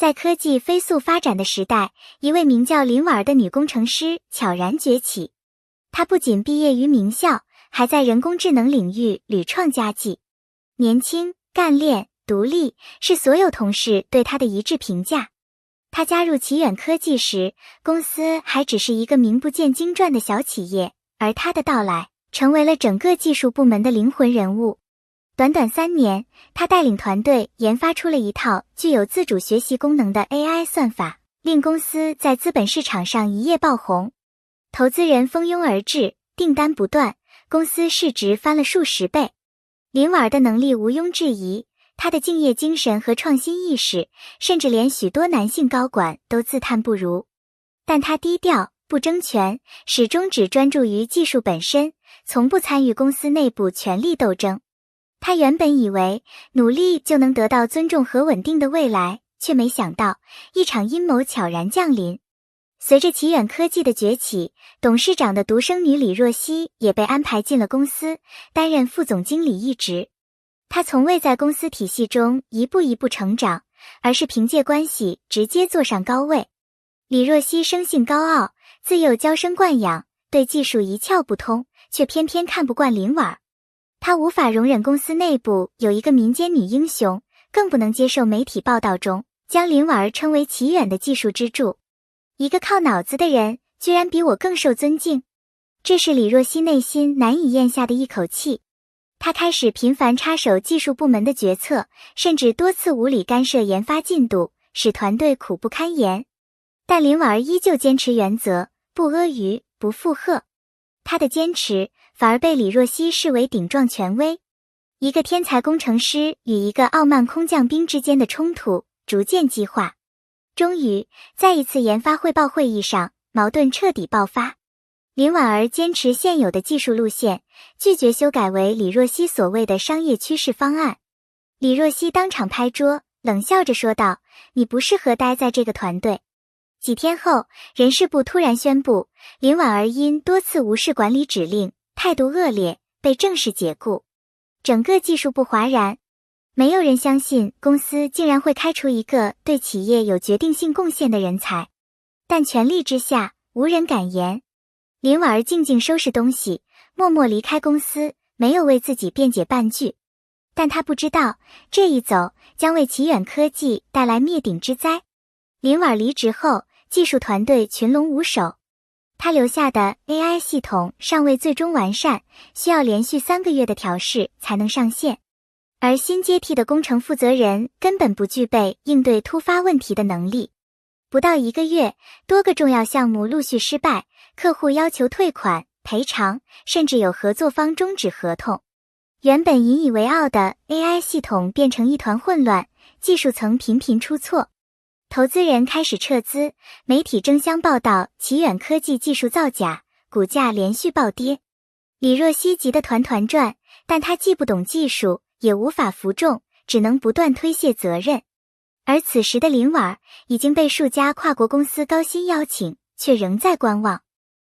在科技飞速发展的时代，一位名叫林婉儿的女工程师悄然崛起。她不仅毕业于名校，还在人工智能领域屡创佳绩。年轻、干练、独立，是所有同事对她的一致评价。她加入奇远科技时，公司还只是一个名不见经传的小企业，而她的到来，成为了整个技术部门的灵魂人物。短短3年，他带领团队研发出了一套具有自主学习功能的 AI 算法，令公司在资本市场上一夜爆红。投资人蜂拥而至，订单不断，公司市值翻了数十倍。林婉儿的能力毋庸置疑，她的敬业精神和创新意识，甚至连许多男性高管都自叹不如。但她低调，不争权，始终只专注于技术本身，从不参与公司内部权力斗争。他原本以为努力就能得到尊重和稳定的未来，却没想到一场阴谋悄然降临。随着奇远科技的崛起，董事长的独生女李若曦也被安排进了公司，担任副总经理一职。她从未在公司体系中一步一步成长，而是凭借关系直接坐上高位。李若曦生性高傲，自幼娇生惯养，对技术一窍不通，却偏偏看不惯林婉儿。他无法容忍公司内部有一个民间女英雄，更不能接受媒体报道中将林婉儿称为奇远的技术支柱。一个靠脑子的人，居然比我更受尊敬，这是李若曦内心难以咽下的一口气。他开始频繁插手技术部门的决策，甚至多次无理干涉研发进度，使团队苦不堪言。但林婉儿依旧坚持原则，不阿谀，不附和。他的坚持反而被李若曦视为顶撞权威。一个天才工程师与一个傲慢空降兵之间的冲突逐渐激化。终于，在一次研发汇报会议上，矛盾彻底爆发。林婉儿坚持现有的技术路线，拒绝修改为李若曦所谓的商业趋势方案。李若曦当场拍桌，冷笑着说道：“你不适合待在这个团队。”几天后，人事部突然宣布，林婉儿因多次无视管理指令，态度恶劣，被正式解雇。整个技术部哗然，没有人相信公司竟然会开除一个对企业有决定性贡献的人才。但权力之下，无人敢言。林婉儿静静收拾东西，默默离开公司，没有为自己辩解半句。但她不知道，这一走将为奇远科技带来灭顶之灾。林婉儿离职后，技术团队群龙无首。他留下的 AI 系统尚未最终完善，需要连续3个月的调试才能上线。而新接替的工程负责人根本不具备应对突发问题的能力。不到1个月，多个重要项目陆续失败，客户要求退款、赔偿，甚至有合作方终止合同。原本引以为傲的 AI 系统变成一团混乱，技术层频频出错。投资人开始撤资，媒体争相报道奇远科技技术造假，股价连续暴跌。李若曦急得团团转，但她既不懂技术，也无法服众，只能不断推卸责任。而此时的林婉儿已经被数家跨国公司高薪邀请，却仍在观望。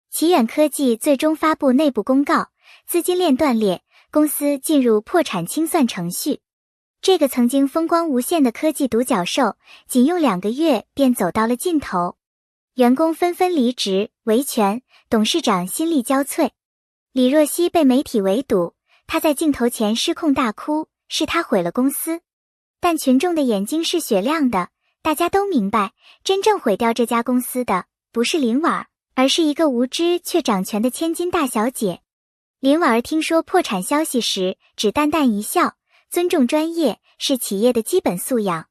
奇远科技最终发布内部公告，资金链断裂，公司进入破产清算程序。这个曾经风光无限的科技独角兽，仅用2个月便走到了尽头。员工纷纷离职维权，董事长心力交瘁。李若曦被媒体围堵，她在镜头前失控大哭，是她毁了公司。但群众的眼睛是雪亮的，大家都明白，真正毁掉这家公司的，不是林婉儿，而是一个无知却掌权的千金大小姐。林婉儿听说破产消息时，只淡淡一笑，尊重专业是企业的基本素养。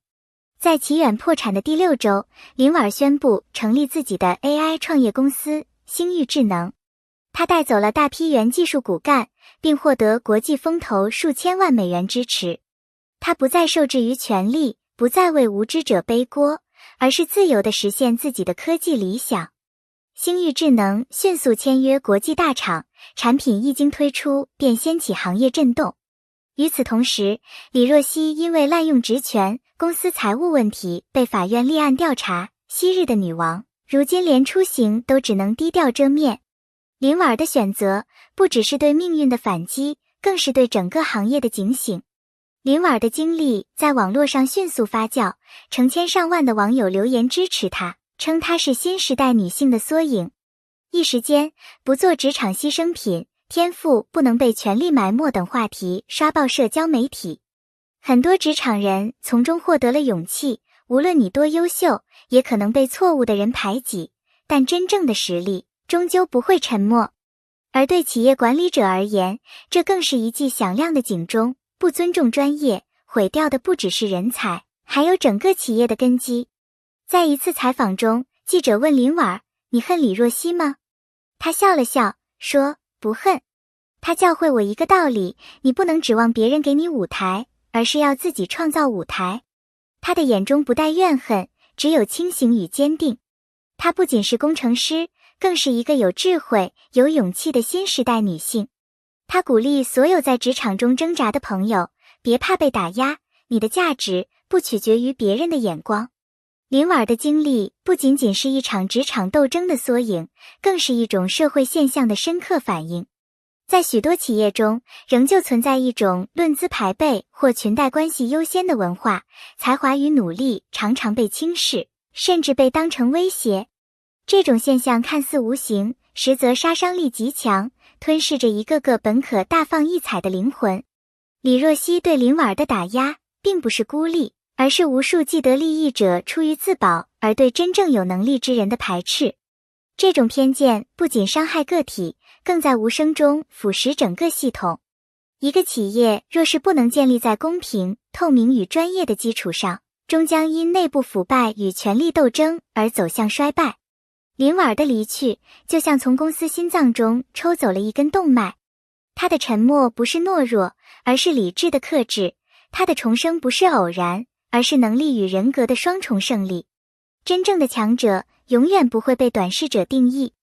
在奇远破产的第6周，林婉儿宣布成立自己的 AI 创业公司星域智能。她带走了大批原技术骨干，并获得国际风投数千万美元支持。她不再受制于权力，不再为无知者背锅，而是自由地实现自己的科技理想。星域智能迅速签约国际大厂，产品一经推出便掀起行业震动。与此同时，李若曦因为滥用职权、公司财务问题被法院立案调查，昔日的女王如今连出行都只能低调遮面。林婉儿的选择不只是对命运的反击，更是对整个行业的警醒。林婉儿的经历在网络上迅速发酵，成千上万的网友留言支持她，称她是新时代女性的缩影。一时间，不做职场牺牲品、天赋不能被权力埋没等话题刷爆社交媒体。很多职场人从中获得了勇气，无论你多优秀，也可能被错误的人排挤，但真正的实力终究不会沉没。而对企业管理者而言，这更是一记响亮的警钟，不尊重专业，毁掉的不只是人才，还有整个企业的根基。在一次采访中，记者问林婉儿：“你恨李若曦吗？”她笑了笑，说：“不恨。她教会我一个道理，你不能指望别人给你舞台，而是要自己创造舞台。”她的眼中不带怨恨，只有清醒与坚定。她不仅是工程师，更是一个有智慧、有勇气的新时代女性。她鼓励所有在职场中挣扎的朋友，别怕被打压，你的价值不取决于别人的眼光。林婉儿的经历不仅仅是一场职场斗争的缩影，更是一种社会现象的深刻反映。在许多企业中，仍旧存在一种论资排辈或裙带关系优先的文化，才华与努力常常被轻视，甚至被当成威胁。这种现象看似无形，实则杀伤力极强，吞噬着一个个本可大放异彩的灵魂。李若曦对林婉儿的打压，并不是孤立，而是无数既得利益者出于自保而对真正有能力之人的排斥。这种偏见不仅伤害个体，更在无声中腐蚀整个系统。一个企业若是不能建立在公平、透明与专业的基础上，终将因内部腐败与权力斗争而走向衰败。林婉儿的离去，就像从公司心脏中抽走了一根动脉。她的沉默不是懦弱，而是理智的克制；她的重生不是偶然，而是能力与人格的双重胜利。真正的强者永远不会被短视者定义。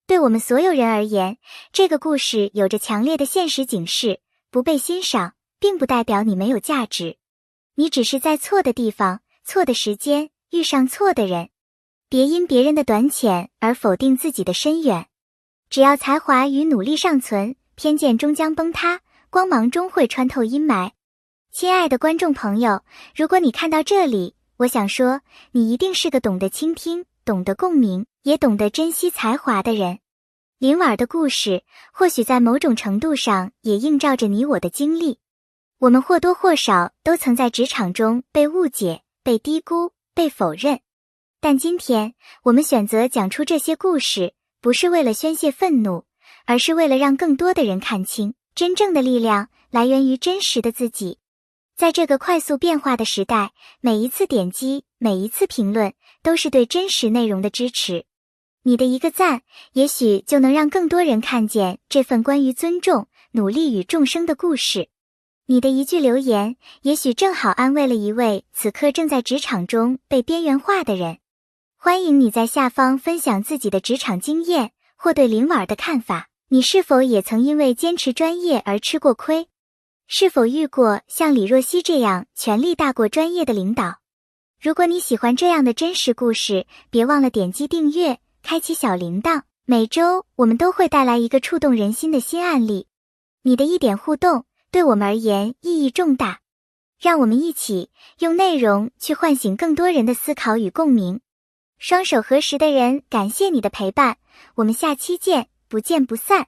对我们所有人而言，这个故事有着强烈的现实警示：不被欣赏，并不代表你没有价值，你只是在错的地方、错的时间遇上错的人。别因别人的短浅而否定自己的深远。只要才华与努力尚存，偏见终将崩塌，光芒终会穿透阴霾。亲爱的观众朋友，如果你看到这里，我想说，你一定是个懂得倾听、懂得共鸣，也懂得珍惜才华的人。林婉儿的故事，或许在某种程度上也映照着你我的经历。我们或多或少都曾在职场中被误解、被低估、被否认。但今天，我们选择讲出这些故事，不是为了宣泄愤怒，而是为了让更多的人看清，真正的力量来源于真实的自己。在这个快速变化的时代，每一次点击，每一次评论，都是对真实内容的支持。你的一个赞，也许就能让更多人看见这份关于尊重、努力与众生的故事。你的一句留言，也许正好安慰了一位此刻正在职场中被边缘化的人。欢迎你在下方分享自己的职场经验，或对林婉儿的看法。你是否也曾因为坚持专业而吃过亏？是否遇过像李若曦这样权力大过专业的领导？如果你喜欢这样的真实故事，别忘了点击订阅，开启小铃铛。每周我们都会带来一个触动人心的新案例。你的一点互动，对我们而言意义重大。让我们一起用内容去唤醒更多人的思考与共鸣。双手合十的人，感谢你的陪伴，我们下期见，不见不散。